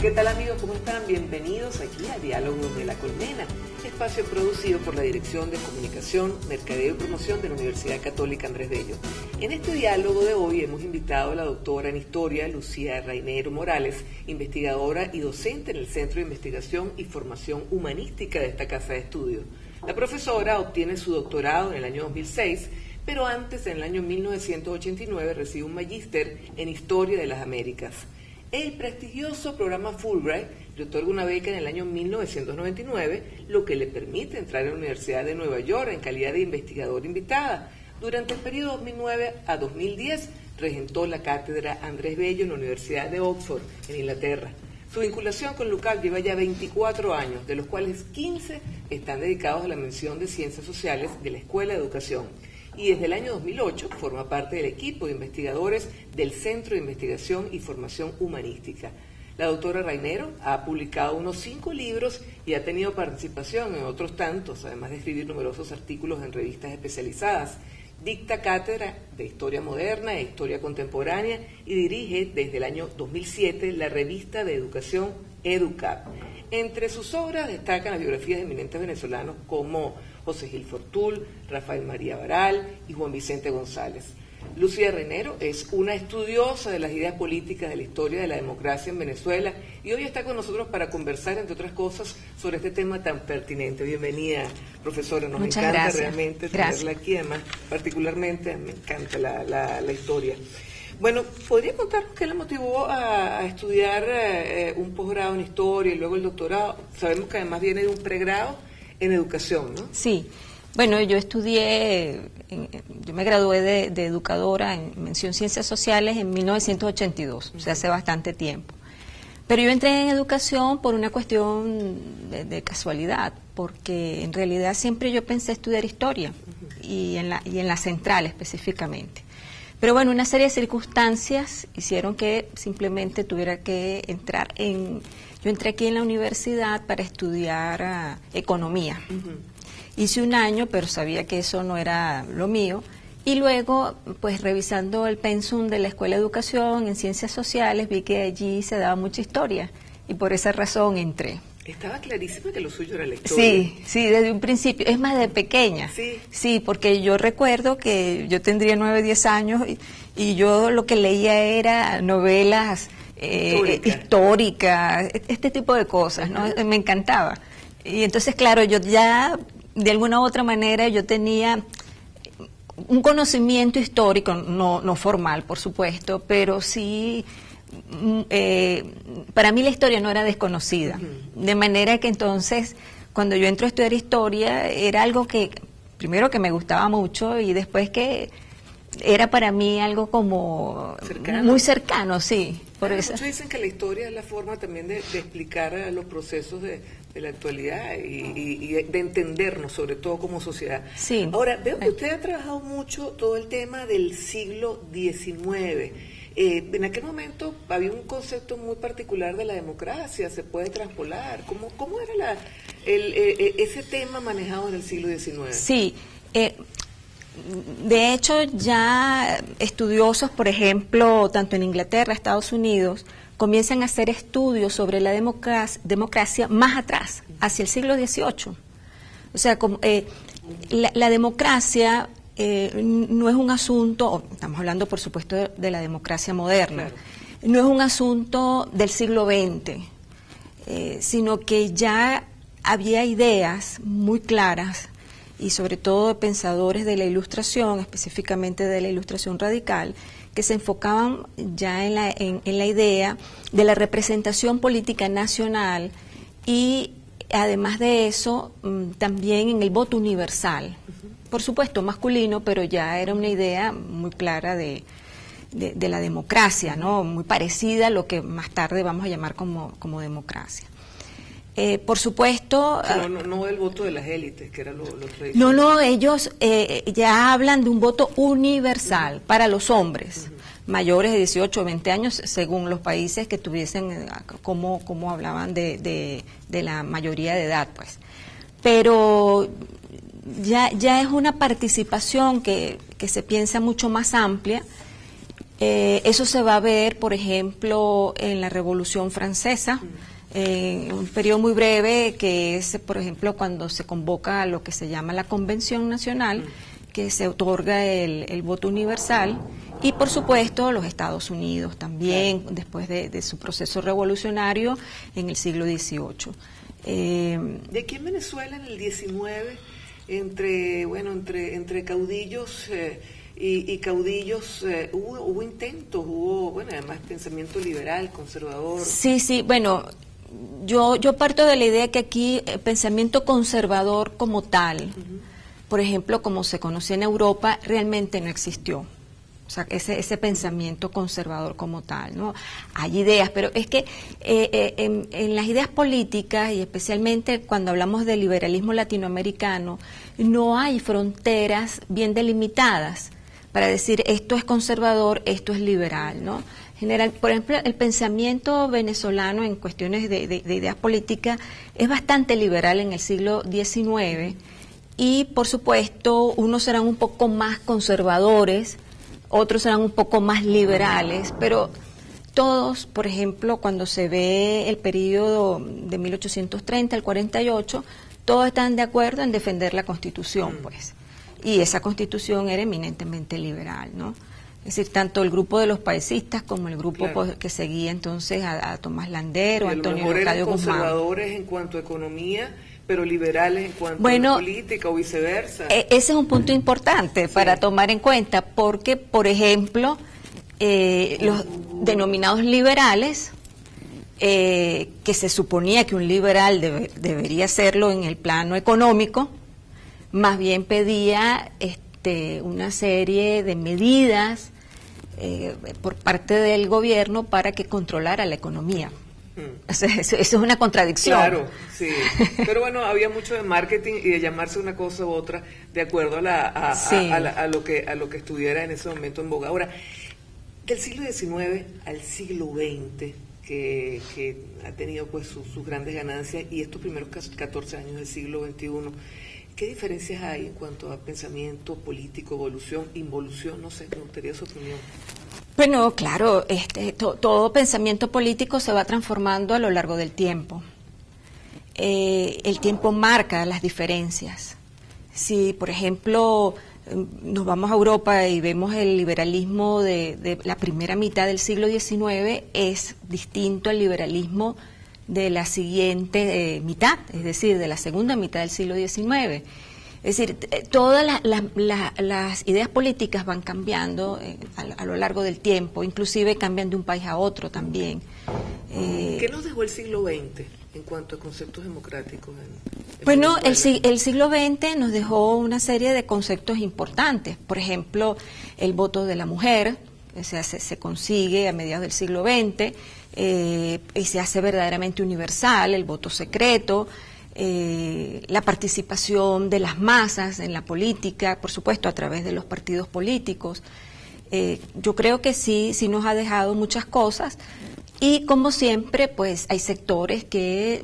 ¿Qué tal, amigos? ¿Cómo están? Bienvenidos aquí a Diálogos de la Colmena, espacio producido por la Dirección de Comunicación, Mercadeo y Promoción de la Universidad Católica Andrés Bello. En este diálogo de hoy hemos invitado a la doctora en Historia, Lucía Rainero Morales, investigadora y docente en el Centro de Investigación y Formación Humanística de esta casa de estudio. La profesora obtiene su doctorado en el año 2006, pero antes, en el año 1989, recibe un magíster en Historia de las Américas. El prestigioso programa Fulbright le otorga una beca en el año 1999, lo que le permite entrar a la Universidad de Nueva York en calidad de investigadora invitada. Durante el periodo 2009 a 2010, regentó la cátedra Andrés Bello en la Universidad de Oxford, en Inglaterra. Su vinculación con LUCAP lleva ya 24 años, de los cuales 15 están dedicados a la mención de Ciencias Sociales de la Escuela de Educación. Y desde el año 2008 forma parte del equipo de investigadores del Centro de Investigación y Formación Humanística. La doctora Rainero ha publicado unos 5 libros y ha tenido participación en otros tantos, además de escribir numerosos artículos en revistas especializadas. Dicta cátedra de Historia Moderna e Historia Contemporánea y dirige desde el año 2007 la revista de educación EduCap. Entre sus obras destacan las biografías de eminentes venezolanos como José Gil Fortul, Rafael María Baral y Juan Vicente González. Lucía Rainero es una estudiosa de las ideas políticas de la historia de la democracia en Venezuela y hoy está con nosotros para conversar, entre otras cosas, sobre este tema tan pertinente. Bienvenida, profesora. Nos Muchas encanta gracias. realmente tenerla aquí, además, particularmente me encanta la historia. Bueno, ¿podría contarnos qué le motivó a estudiar un posgrado en historia y luego el doctorado? Sabemos que además viene de un pregrado en educación, ¿no? Sí, bueno, yo me gradué de educadora en mención Ciencias Sociales en 1982, o sea, hace bastante tiempo. Pero yo entré en educación por una cuestión de casualidad, porque en realidad siempre yo pensé estudiar historia, y en la central específicamente. Pero bueno, una serie de circunstancias hicieron que simplemente tuviera que entrar Yo entré aquí en la universidad para estudiar economía. Hice un año, pero sabía que eso no era lo mío. Y luego, pues revisando el pensum de la Escuela de Educación en Ciencias Sociales, vi que allí se daba mucha historia. Y por esa razón entré. Estaba clarísimo que lo suyo era la historia. Sí, desde un principio. Es más, de pequeña. Sí, porque yo recuerdo que yo tendría 9, 10 años y yo lo que leía era novelas históricas, este tipo de cosas, ¿no? Me encantaba. Y entonces, claro, yo ya, de alguna u otra manera, yo tenía un conocimiento histórico, no formal, por supuesto, pero sí... para mí la historia no era desconocida, de manera que entonces cuando yo entro a estudiar historia era algo que primero que me gustaba mucho y después que era para mí algo como muy cercano, sí. Por eso. Muchos dicen que la historia es la forma también de explicar los procesos de la actualidad y de entendernos, sobre todo como sociedad. Sí. Ahora, veo que usted ha trabajado mucho todo el tema del siglo XIX. En aquel momento había un concepto muy particular de la democracia, se puede traspolar. ¿Cómo era ese tema manejado en el siglo XIX? Sí, de hecho ya estudiosos, por ejemplo, tanto en Inglaterra, Estados Unidos, comienzan a hacer estudios sobre la democracia más atrás, hacia el siglo XVIII. O sea, la democracia... no es un asunto, estamos hablando por supuesto de la democracia moderna, claro. No es un asunto del siglo XX, sino que ya había ideas muy claras y sobre todo de pensadores de la Ilustración, específicamente de la Ilustración radical, que se enfocaban ya en la idea de la representación política nacional y además de eso también en el voto universal. Por supuesto, masculino, pero ya era una idea muy clara de la democracia, ¿no? Muy parecida a lo que más tarde vamos a llamar como democracia. Por supuesto... No el voto de las élites, que era lo tradicional. No, ellos ya hablan de un voto universal para los hombres, mayores de 18 o 20 años, según los países que tuviesen, como hablaban de la mayoría de edad, pues. Pero... Ya es una participación que se piensa mucho más amplia Eso se va a ver, por ejemplo, en la Revolución Francesa, un periodo muy breve, que es, por ejemplo, cuando se convoca a lo que se llama la Convención Nacional, que se otorga el voto universal, y por supuesto los Estados Unidos también, claro, después de su proceso revolucionario en el siglo XVIII. De aquí en Venezuela, en el XIX, entre caudillos y caudillos, hubo intentos, además pensamiento liberal, conservador. Sí, bueno, yo parto de la idea que aquí el pensamiento conservador como tal, por ejemplo, como se conocía en Europa, realmente no existió. O sea, ese pensamiento conservador como tal, ¿no? Hay ideas, pero es que en las ideas políticas, y especialmente cuando hablamos del liberalismo latinoamericano, no hay fronteras bien delimitadas para decir esto es conservador, esto es liberal, ¿no? General, por ejemplo, el pensamiento venezolano en cuestiones de ideas políticas es bastante liberal en el siglo XIX, y por supuesto unos serán un poco más conservadores, otros serán un poco más liberales, pero todos, por ejemplo, cuando se ve el periodo de 1830 al 48, todos están de acuerdo en defender la Constitución, pues. Y esa Constitución era eminentemente liberal, ¿no? Es decir, tanto el grupo de los paesistas como el grupo, claro, que seguía entonces a Tomás Landero, Antonio Leocadio Guzmán. Conservadores en cuanto a economía, pero liberales en cuanto a política o viceversa. Ese es un punto importante para tomar en cuenta, porque, por ejemplo, los denominados liberales, que se suponía que un liberal debería serlo en el plano económico, más bien pedía una serie de medidas por parte del gobierno para que controlara la economía. Eso es una contradicción. Claro, sí. Pero bueno, había mucho de marketing y de llamarse una cosa u otra de acuerdo a lo que estuviera en ese momento en boga. Ahora, del siglo XIX al siglo XX, que ha tenido pues sus grandes ganancias, y estos primeros 14 años del siglo XXI, ¿qué diferencias hay en cuanto a pensamiento político, evolución, involución? No sé, me gustaría su opinión. Bueno, claro, todo pensamiento político se va transformando a lo largo del tiempo. El tiempo marca las diferencias. Si, por ejemplo, nos vamos a Europa y vemos el liberalismo de la primera mitad del siglo XIX, es distinto al liberalismo de la siguiente mitad, es decir, de la segunda mitad del siglo XIX. Es decir, todas las ideas políticas van cambiando a lo largo del tiempo, inclusive cambian de un país a otro también. ¿Qué nos dejó el siglo XX en cuanto a conceptos democráticos? Bueno, el siglo XX nos dejó una serie de conceptos importantes. Por ejemplo, el voto de la mujer, o sea, se consigue a mediados del siglo XX, y se hace verdaderamente universal, el voto secreto, la participación de las masas en la política, por supuesto a través de los partidos políticos. Yo creo que sí nos ha dejado muchas cosas, y como siempre pues hay sectores que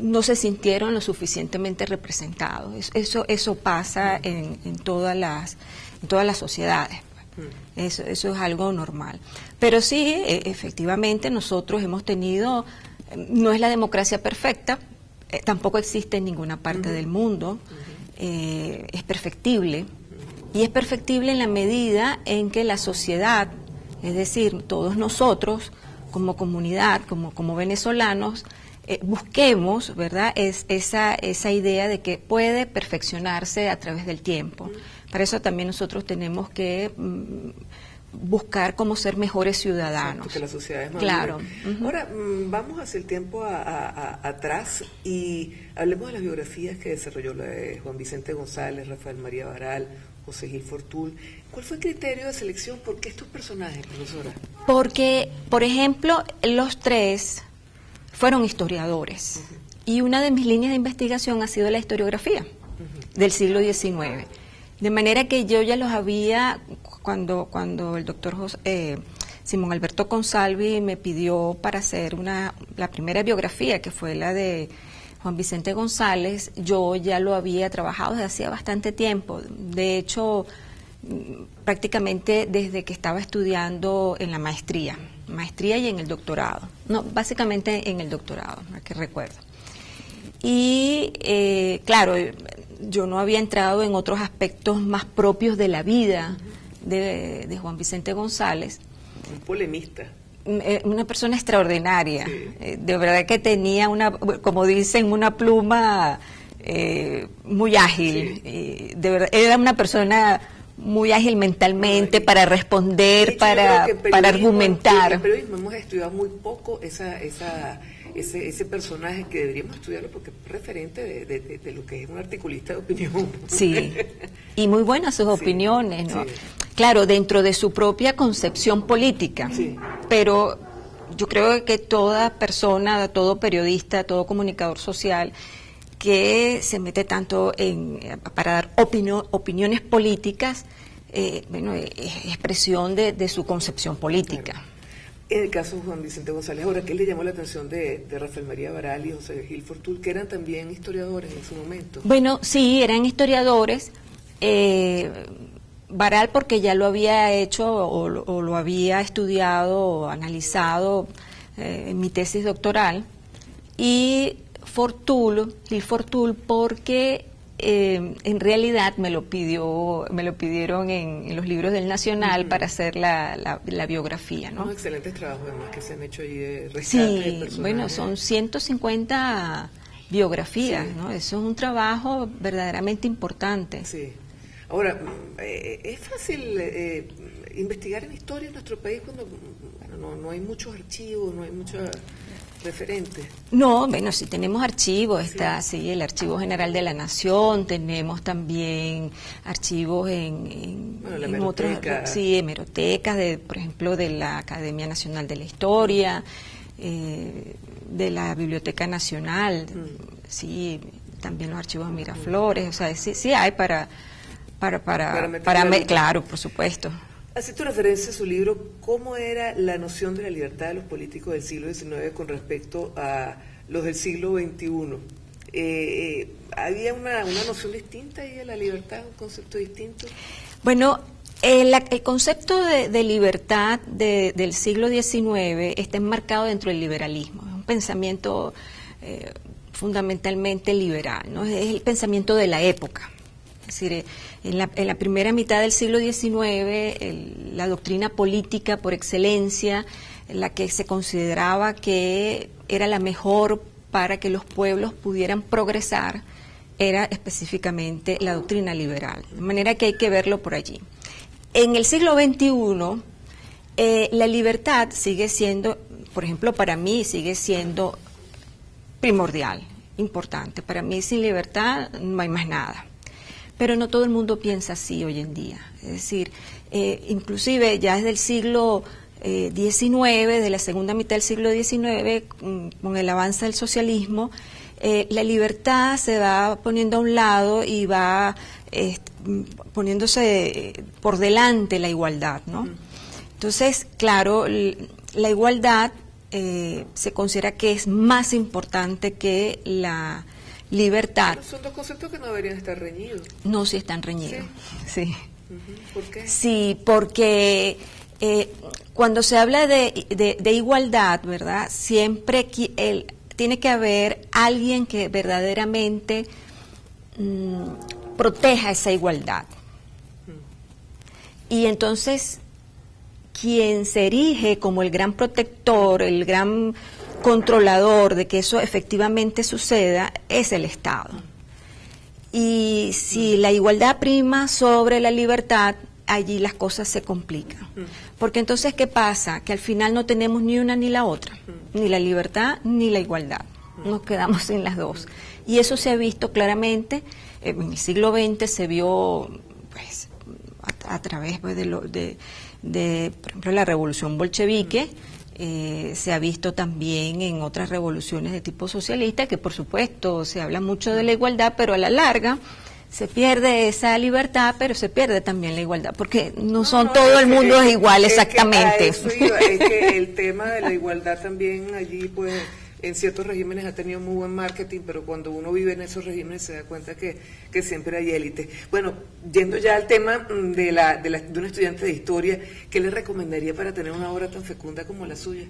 no se sintieron lo suficientemente representados. Eso pasa en todas las sociedades. Eso es algo normal. Pero sí, efectivamente nosotros hemos tenido, no es la democracia perfecta, tampoco existe en ninguna parte del mundo, es perfectible, y es perfectible en la medida en que la sociedad, es decir, todos nosotros como comunidad, como venezolanos, busquemos, ¿verdad?, esa idea de que puede perfeccionarse a través del tiempo. Para eso también nosotros tenemos que buscar cómo ser mejores ciudadanos. Porque la sociedad es más claro. Ahora, vamos hacia el tiempo atrás y hablemos de las biografías que desarrolló la de Juan Vicente González, Rafael María Baral, José Gil Fortul. ¿Cuál fue el criterio de selección? ¿Por qué estos personajes, profesora? Porque, por ejemplo, los tres fueron historiadores, y una de mis líneas de investigación ha sido la historiografía del siglo XIX. De manera que yo ya los había, cuando el doctor Simón Alberto Consalvi me pidió para hacer la primera biografía, que fue la de Juan Vicente González, yo ya lo había trabajado desde hacía bastante tiempo. De hecho, prácticamente desde que estaba estudiando en la maestría y en el doctorado. No, básicamente en el doctorado, a que recuerdo. Y claro, yo no había entrado en otros aspectos más propios de la vida de Juan Vicente González. Un polemista. Una persona extraordinaria. Sí. De verdad que tenía como dicen, una pluma muy ágil. Sí. De verdad, era una persona muy ágil mentalmente para responder, hecho, para argumentar. En el periodismo hemos estudiado muy poco ese personaje que deberíamos estudiarlo porque es referente de lo que es un articulista de opinión. Sí, y muy buenas sus opiniones, ¿no? Sí. Claro, dentro de su propia concepción política, sí. Pero yo creo que toda persona, todo periodista, todo comunicador social que se mete tanto para dar opiniones políticas, bueno, es expresión de su concepción política. Claro. En el caso de Juan Vicente González, ahora, ¿qué le llamó la atención de Rafael María Baral y José Gil Fortul, que eran también historiadores en su momento? Bueno, sí, eran historiadores. Baral porque ya lo había hecho o lo había estudiado o analizado en mi tesis doctoral, y Gil Fortul porque en realidad me lo pidieron en los libros del Nacional para hacer la biografía, ¿no? Excelentes trabajos además que se han hecho ahí de rescate sí, de personajes. Bueno, son 150 biografías, sí. ¿no? Eso es un trabajo verdaderamente importante. Sí. Ahora, es fácil investigar en historia en nuestro país cuando no hay muchos archivos, no hay muchos referentes. No, bueno, sí tenemos archivos, está sí, el Archivo General de la Nación, tenemos también archivos en otras, sí, hemerotecas, por ejemplo, de la Academia Nacional de la Historia, de la Biblioteca Nacional, sí, también los archivos de Miraflores, o sea, sí hay para claro, por supuesto. Hace tu referencia a su libro, ¿cómo era la noción de la libertad de los políticos del siglo XIX con respecto a los del siglo XXI? ¿Había una noción distinta ahí de la libertad, un concepto distinto? Bueno, el concepto de libertad del siglo XIX está enmarcado dentro del liberalismo, es un pensamiento fundamentalmente liberal, ¿no? Es el pensamiento de la época. Es decir, en la primera mitad del siglo XIX, la doctrina política por excelencia, la que se consideraba que era la mejor para que los pueblos pudieran progresar, era específicamente la doctrina liberal. De manera que hay que verlo por allí. En el siglo XXI, la libertad sigue siendo, por ejemplo, para mí sigue siendo primordial, importante. Para mí sin libertad no hay más nada. Pero no todo el mundo piensa así hoy en día. Es decir, inclusive ya desde el siglo XIX, de la segunda mitad del siglo XIX, con el avance del socialismo, la libertad se va poniendo a un lado y va poniéndose por delante la igualdad, ¿no? Entonces, claro, la igualdad se considera que es más importante que la libertad. Pero son dos conceptos que no deberían estar reñidos. No, sí están reñidos. Sí. ¿Por qué? Sí, porque cuando se habla de igualdad, ¿verdad? Siempre tiene que haber alguien que verdaderamente proteja esa igualdad. Y entonces, quien se erige como el gran protector, el gran controlador de que eso efectivamente suceda, es el Estado. Y si la igualdad prima sobre la libertad, allí las cosas se complican. Porque entonces, ¿qué pasa? Que al final no tenemos ni una ni la otra, ni la libertad ni la igualdad. Nos quedamos sin las dos. Y eso se ha visto claramente, en el siglo XX se vio pues a través pues, de, por ejemplo, la revolución bolchevique. Se ha visto también en otras revoluciones de tipo socialista, que por supuesto se habla mucho de la igualdad, pero a la larga se pierde esa libertad, pero se pierde también la igualdad, porque no todo el mundo es igual exactamente. Es que el tema de la igualdad también allí pues en ciertos regímenes ha tenido muy buen marketing, pero cuando uno vive en esos regímenes se da cuenta que siempre hay élite. Bueno, yendo ya al tema de un estudiante de historia, ¿qué le recomendaría para tener una obra tan fecunda como la suya?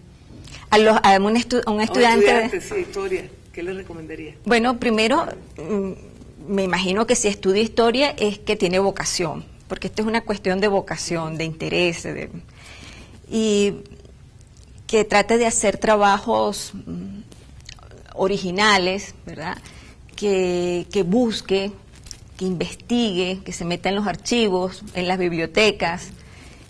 A un estudiante de historia, ¿qué le recomendaría? Bueno, primero, me imagino que si estudia historia es que tiene vocación, porque esto es una cuestión de vocación, de interés, y que trate de hacer trabajos originales, ¿verdad? Que busque, que investigue, que se meta en los archivos, en las bibliotecas.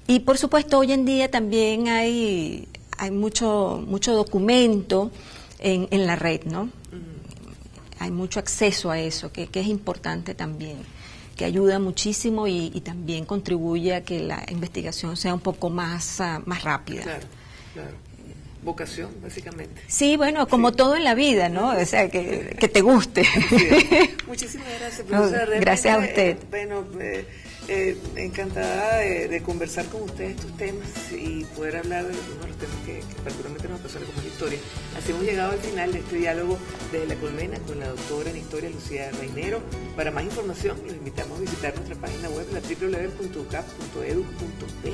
Y por supuesto hoy en día también hay mucho documento en la red, ¿no? Hay mucho acceso a eso, que es importante también, que ayuda muchísimo y también contribuye a que la investigación sea un poco más rápida. Claro. Vocación, básicamente. Sí, bueno, como todo en la vida, ¿no? O sea, que te guste. Muchísimas gracias, profesora. Gracias a usted. Encantada de conversar con usted estos temas y poder hablar de algunos de los temas que particularmente nos apasionan como la historia. Así hemos llegado al final de este diálogo desde La Colmena con la doctora en historia Lucía Reinero. Para más información los invitamos a visitar nuestra página web, la www.ucap.edu.be.